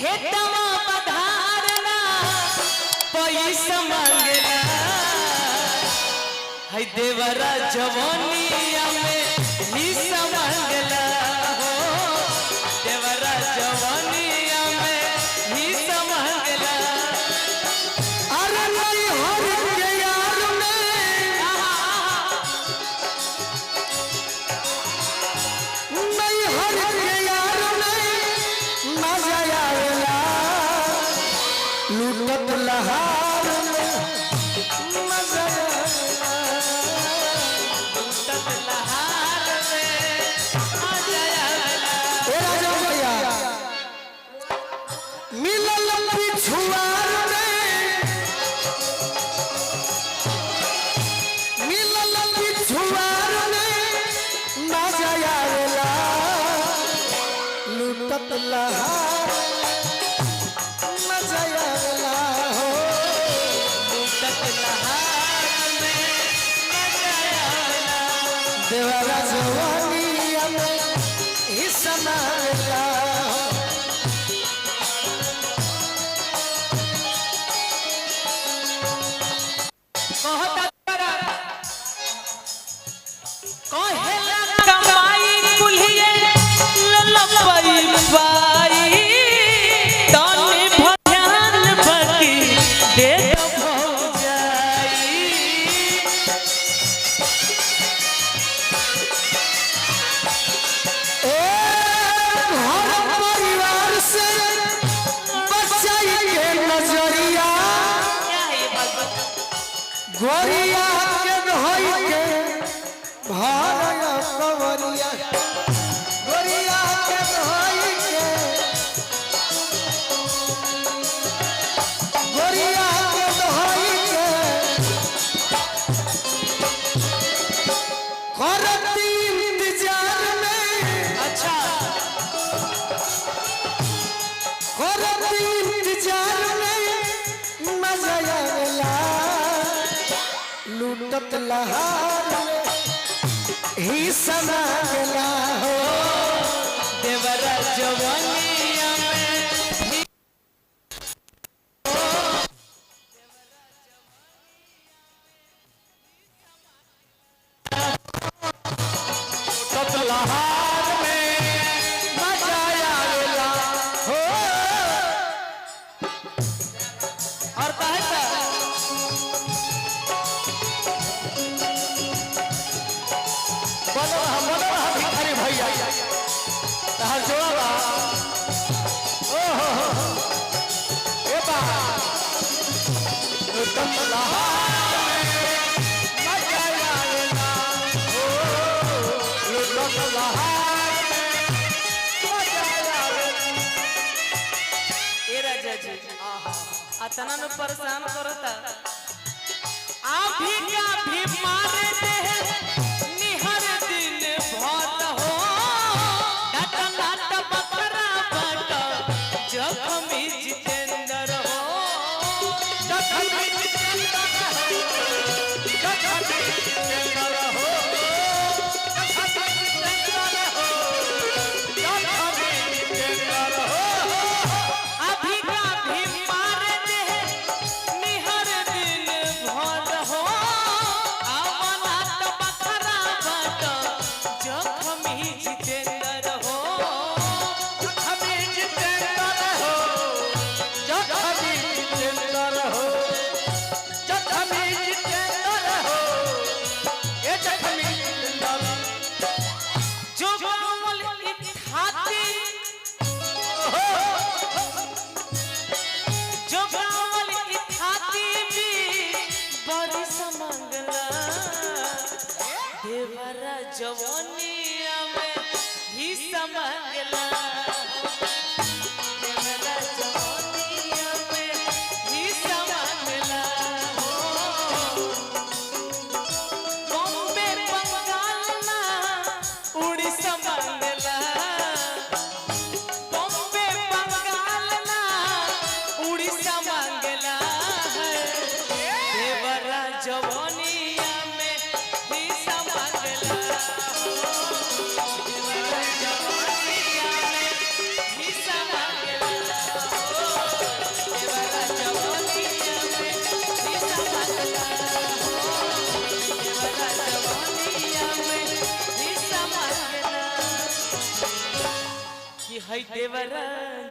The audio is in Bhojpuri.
खेतवा पधारना पैसा मांगला है देवरा जवानिया में हिस्सा मांगला हो देवरा जवानिया में हिस्सा मांगला अरे नहीं हर के यार में नहीं हर के यार में मजा आवेला लूटत लहार में मजा आवेला लूटत लहार में मजा आवेला ए राजा भैया मिलल पिछुआर में मिलल पिछुआर में मजा आवेला लूटत लहार मजा आवेला हो लूटत लहार में मजा आवेला देवरा जवानिया में हिस्सा मांगला हो कहेला कमाई कुल्हिए ललपई पाई तनी भयान भकी दे भौजाई ए घर परिवार से बचाई के नजरिया क्या है भगवत गोरिया के धोई के भारया कवरिया गोरिया के धोई के गोरिया के धोई के करती इंतजार में अच्छा करती इंतजार में मजा आवेला लूटत लहार में हिस्सा मांगला हो देवरा जवानिया में लूटत लहार में मजा आवेला हो और कहता बोलो भिखारी भैया तहर जोड़ा ओ हो ए बा लूटत लहार में मजा आवेला हो लूटत लहार में मजा आवेला ए राजा जी अतना न परेशान करता अभी का भी मारे दे निहर दिन भात हो डट नाट बकरा बट जखमी जितेंद्र हो जखमी जितेंद्र हो जखमी जितेंद्र हो जखमी जितेंद्र हो जखमी जितेंद्र हो अभी का भी मारे दे निहर दिन भर हो अवनात बकरा बट जखमी जितेंद्र हो जखमी जितेंद्र हो जखमी जितेंद्र हो जखमी जितेंद्र हो ए जखमी जितेंद्र जो गावल इत्थाती जो गावल इत्थाती भी बड़ी समंगला देवरा जवानिया में ही समंगला देवरा जवानिया में ही समंगला बॉम्बे बंगाल ना उड़ीसा मंगला बॉम्बे बंगाल ना उड़ीसा मंगला देवरा जवानिया में ही समंगला देवरा जवानिया में है देवरा